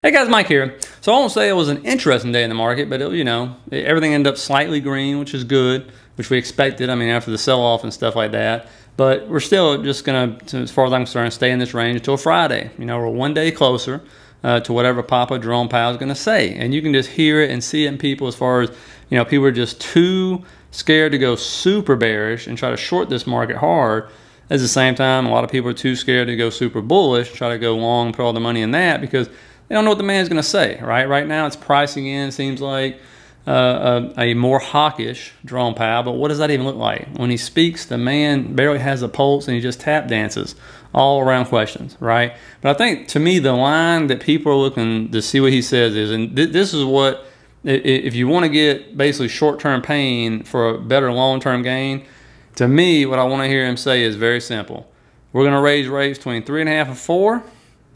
Hey guys, Mike here. So I won't say it was an interesting day in the market, but everything ended up slightly green, which is good, which we expected. I mean, after the sell-off and stuff like that. But we're still just going to, as far as I'm concerned, stay in this range until Friday. We're one day closer to whatever Papa Jerome Powell is going to say. And you can just hear it and see it in people as far as, people are just too scared to go super bearish and try to short this market hard. At the same time, a lot of people are too scared to go super bullish, try to go long, put all the money in that because they don't know what the man's going to say, right? Right now, it's pricing in, seems like a more hawkish Jerome Powell, but what does that even look like? When he speaks, the man barely has a pulse and he just tap dances all around questions, right? But I think, to me, the line that people are looking to see what he says is, and this is what, if you want to get basically short-term pain for a better long-term gain, to me, what I want to hear him say is very simple. We're going to raise rates between 3.5 and 4.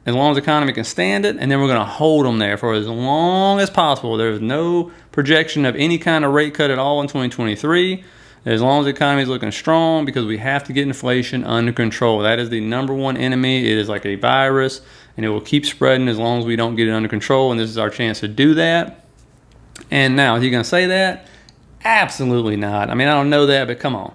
As long as the economy can stand it, and then we're going to hold them there for as long as possible. There's no projection of any kind of rate cut at all in 2023, as long as the economy is looking strong, because we have to get inflation under control. That is the #1 enemy. It is like a virus, and it will keep spreading as long as we don't get it under control, and this is our chance to do that. And now, is he going to say that? Absolutely not. I mean, I don't know that, but come on.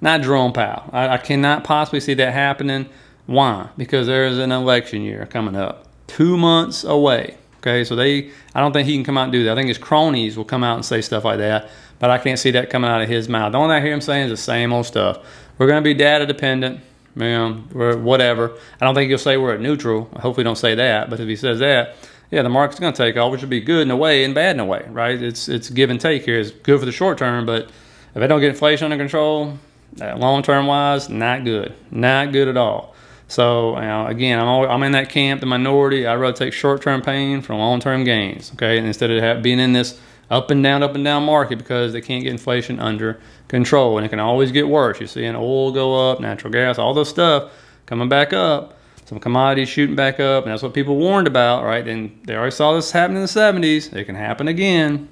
Not Jerome Powell. I cannot possibly see that happening. Why? Because there's an election year coming up, 2 months away. Okay, so I don't think he can come out and do that. I think his cronies will come out and say stuff like that, but I can't see that coming out of his mouth. The only thing I hear him saying is the same old stuff. We're going to be data dependent, we're whatever. I don't think he'll say we're at neutral. I hope we don't say that, but if he says that, yeah, the market's going to take off, which would be good in a way and bad in a way, right? It's give and take here. It's good for the short term, but if they don't get inflation under control, long-term wise, not good. Not good at all. So, again, I'm in that camp, the minority. I'd rather take short-term pain for long-term gains, okay? And instead of being in this up and down market because they can't get inflation under control. And it can always get worse. You're seeing oil go up, natural gas, all this stuff coming back up, some commodities shooting back up, and that's what people warned about, right? And they already saw this happen in the 70s. It can happen again.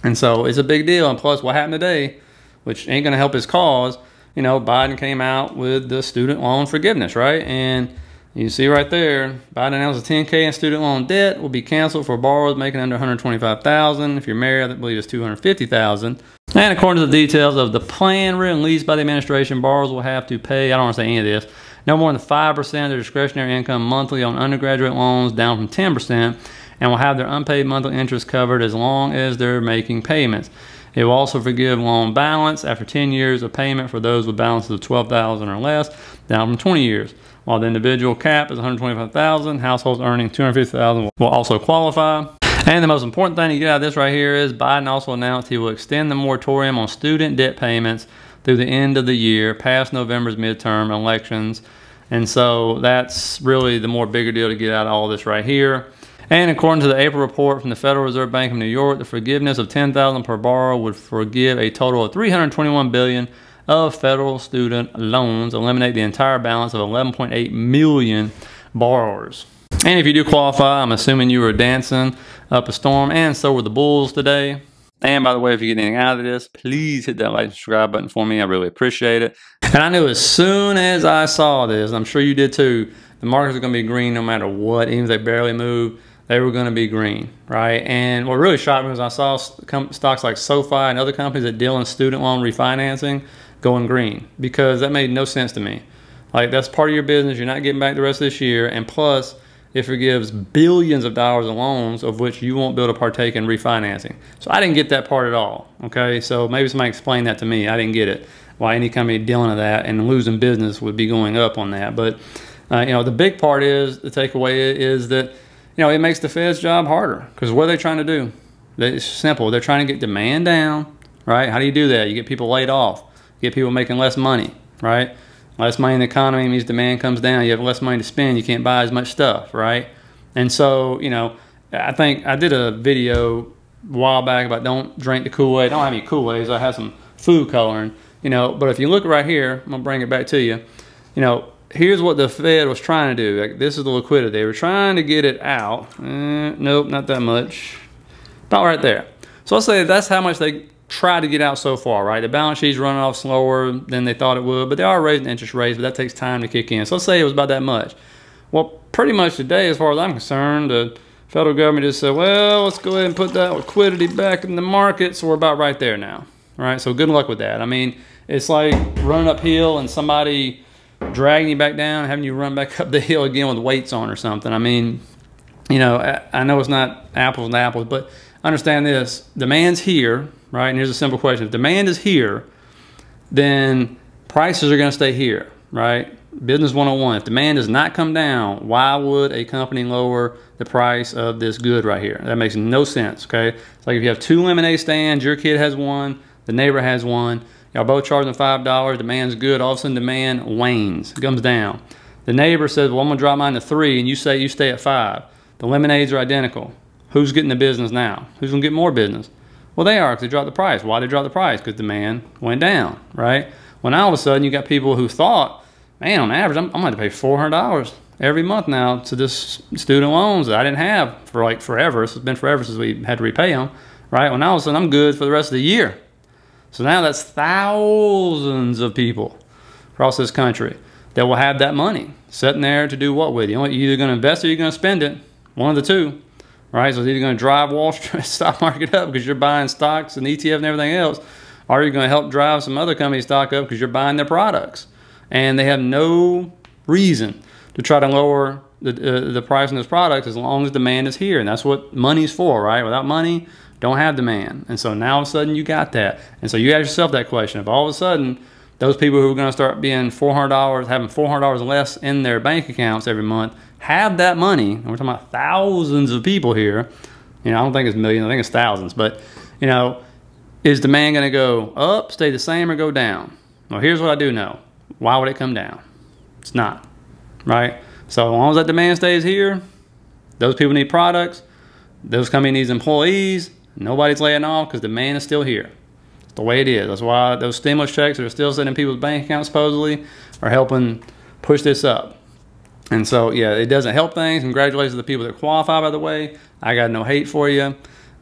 And so it's a big deal. And plus, what happened today, which ain't going to help his cause, Biden came out with the student loan forgiveness, right? And you see right there, Biden announced a $10K in student loan debt will be canceled for borrowers making under $125,000. If you're married, I believe it's $250,000. And according to the details of the plan released by the administration, borrowers will have to pay, I don't want to say any of this, no more than 5% of their discretionary income monthly on undergraduate loans, down from 10%, and will have their unpaid monthly interest covered as long as they're making payments. It will also forgive loan balance after 10 years of payment for those with balances of $12,000 or less, down from 20 years. While the individual cap is $125,000, households earning $250,000 will also qualify. And the most important thing to get out of this right here is Biden also announced he will extend the moratorium on student debt payments through the end of the year, past November's midterm elections. And so that's really the more bigger deal to get out of all this right here. And according to the April report from the Federal Reserve Bank of New York, the forgiveness of $10,000 per borrower would forgive a total of $321 billion of federal student loans, eliminate the entire balance of 11.8 million borrowers. And if you do qualify, I'm assuming you were dancing up a storm, and so were the Bulls today. And by the way, if you get anything out of this, please hit that like and subscribe button for me. I really appreciate it. And I knew as soon as I saw this, and I'm sure you did too, the markets are going to be green no matter what, even if they barely move. They were going to be green, right? And what really shocked me was I saw stocks like SoFi and other companies that deal in student loan refinancing going green, because that made no sense to me. Like, that's part of your business. You're not getting back the rest of this year. And plus, it forgives billions of dollars in loans of which you won't be able to partake in refinancing. So I didn't get that part at all, okay? So maybe somebody explain that to me. I didn't get it. Why any company dealing with that and losing business would be going up on that. But, the big part is, the takeaway is that, it makes the Fed's job harder, because what are they trying to do? It's simple. They're trying to get demand down, right? How do you do that? You get people laid off. You get people making less money, right? Less money in the economy means demand comes down. You have less money to spend. You can't buy as much stuff, right? And so, I think I did a video a while back about don't drink the Kool-Aid. I don't have any Kool-Aids. I have some food coloring, but if you look right here, I'm going to bring it back to you, here's what the Fed was trying to do. Like, this is the liquidity. They were trying to get it out. Nope, not that much. About right there. So let's say that's how much they tried to get out so far, right? The balance sheet's running off slower than they thought it would, but they are raising interest rates, but that takes time to kick in. So let's say it was about that much. Well, pretty much today, as far as I'm concerned, the Federal government just said, well, let's go ahead and put that liquidity back in the market. So we're about right there now. All right, so good luck with that. I mean, it's like running uphill and somebody dragging you back down, having you run back up the hill again with weights on or something. I mean, you know, I know it's not apples and apples, but understand this. Demand's here, right? And here's a simple question. If demand is here, then prices are going to stay here, right? Business 101. If demand does not come down, why would a company lower the price of this good right here? That makes no sense, okay? It's like if you have 2 lemonade stands, your kid has one, the neighbor has one, y'all both charging $5, demand's good, all of a sudden demand wanes, it comes down. The neighbor says, well, I'm gonna drop mine to 3, and you say you stay at 5. The lemonades are identical. Who's getting the business now? Who's gonna get more business? Well, they are, because they dropped the price. Why did they drop the price? Because demand went down, right? Well, now all of a sudden you got people who thought, man, on average, I'm going to pay $400 every month now to this student loans that I didn't have for like forever. It's been forever since we had to repay them, right? Well, now all of a sudden I'm good for the rest of the year. So now that's thousands of people across this country that will have that money sitting there to do what with you? You're either going to invest or you're going to spend it. One of the two, right? So it's either going to drive Wall Street stock market up because you're buying stocks and ETF and everything else, or you're going to help drive some other company's stock up because you're buying their products. And they have no reason to try to lower the price of those products as long as demand is here. And that's what money's for, right? Without money, don't have demand. And so now all of a sudden you got that. And so you ask yourself that question. If all of a sudden those people who are going to start being $400, having $400 less in their bank accounts every month, have that money, and we're talking about thousands of people here. You know, I don't think it's millions, I think it's thousands. But, you know, is demand going to go up, stay the same, or go down? Well, here's what I do know. Why would it come down? It's not, right? So as long as that demand stays here, those people need products, those company needs employees, nobody's laying off because demand is still here. It's the way it is. That's why those stimulus checks that are still sitting in people's bank accounts supposedly are helping push this up. And so, yeah, it doesn't help things. Congratulations to the people that qualify, by the way. I got no hate for you.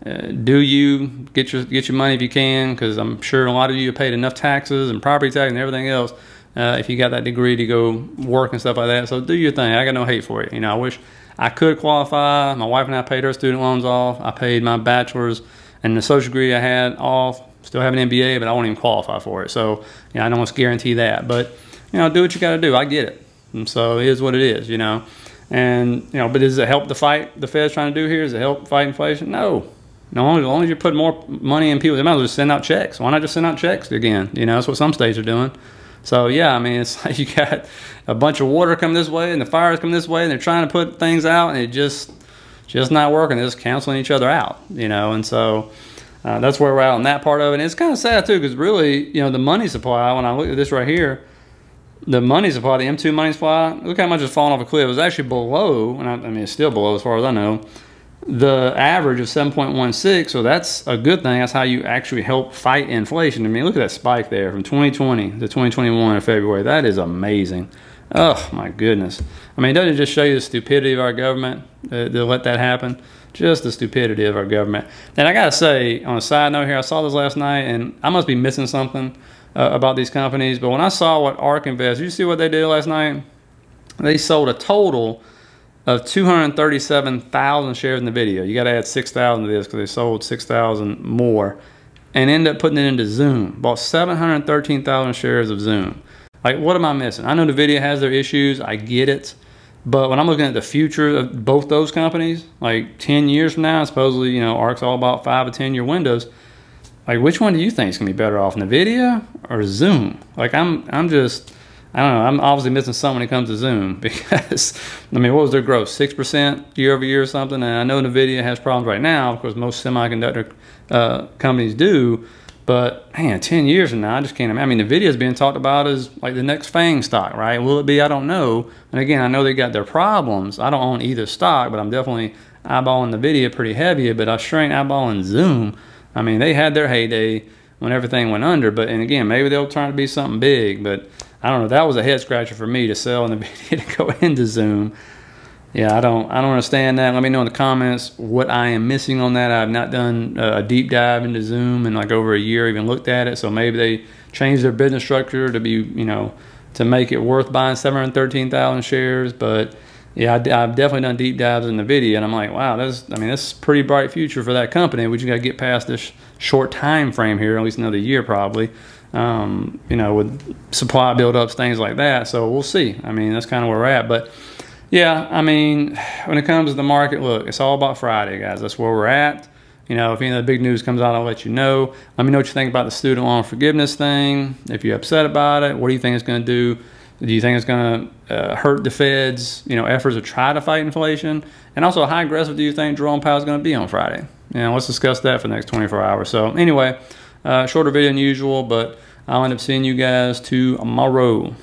Do you get your money if you can, because I'm sure a lot of you have paid enough taxes and property tax and everything else if you got that degree to go work and stuff like that. So do your thing. I got no hate for you. You know, I wish I could qualify. My wife and I paid her student loans off. I paid my bachelor's and the social degree I had off. Still have an MBA, but I won't even qualify for it. So, you know, I don't want to guarantee that. But, you know, do what you got to do. I get it. And so it is what it is, you know. And, you know, but does it help the fight the Fed's trying to do here? Does it help fight inflation? No. No, as long as you put more money in people, they might as well just send out checks. Why not just send out checks again? You know, that's what some states are doing. So, yeah, I mean, it's like you got a bunch of water coming this way and the fires come this way, and they're trying to put things out, and it just not working. They're just canceling each other out, you know. And so that's where we're at on that part of it. And it's kind of sad, too, because really, you know, the money supply, when I look at this right here, the money supply, the M2 money supply, look how much it's fallen off a cliff. It was actually below, and I mean, it's still below as far as I know, the average of 7.16, so that's a good thing. That's how you actually help fight inflation. I mean, look at that spike there from 2020 to 2021 in February. That is amazing. Oh, my goodness. I mean, doesn't it just show you the stupidity of our government to let that happen? Just the stupidity of our government. And I got to say, on a side note here, I saw this last night, and I must be missing something about these companies, but when I saw what ARK Invest, you see what they did last night? They sold a total of 237,000 shares in the video. You got to add 6,000 to this because they sold 6,000 more, and ended up putting it into Zoom. Bought 713,000 shares of Zoom. Like, what am I missing? I know NVIDIA has their issues. I get it. But when I'm looking at the future of both those companies, like 10 years from now, supposedly, you know, ARK's all about 5 to 10-year windows. Like, which one do you think is going to be better off, NVIDIA or Zoom? Like, I'm just, I don't know. I'm obviously missing something when it comes to Zoom because, I mean, what was their growth? 6% year over year or something? And I know NVIDIA has problems right now. Of course, most semiconductor companies do. But, man, 10 years from now, I just can't imagine. I mean, NVIDIA is being talked about as like the next FANG stock, right? Will it be? I don't know. And again, I know they got their problems. I don't own either stock, but I'm definitely eyeballing NVIDIA pretty heavy. But I sure ain't eyeballing Zoom. I mean, they had their heyday when everything went under. But, and again, maybe they'll try to be something big. But I don't know. That was a head scratcher for me to sell NVIDIA to go into Zoom. Yeah, I don't understand that. Let me know in the comments what I am missing on that. I've not done a deep dive into Zoom in like over a year, even looked at it. So maybe they changed their business structure to be, you know, to make it worth buying 713,000 shares. But Yeah, I've definitely done deep dives in NVIDIA, and I'm like, wow, this is a pretty bright future for that company. We just got to get past this short time frame here, at least another year probably, you know, with supply buildups, things like that. So we'll see. I mean, that's kind of where we're at. But yeah, I mean, when it comes to the market, look, it's all about Friday, guys. That's where we're at. You know, if any of the big news comes out, I'll let you know. Let me know what you think about the student loan forgiveness thing. If you're upset about it, what do you think it's going to do? Do you think it's going to hurt the Fed's, you know, efforts to try to fight inflation? And also, how aggressive do you think Jerome Powell is going to be on Friday? You know, let's discuss that for the next 24 hours. So anyway, shorter video than usual, but I'll end up seeing you guys tomorrow.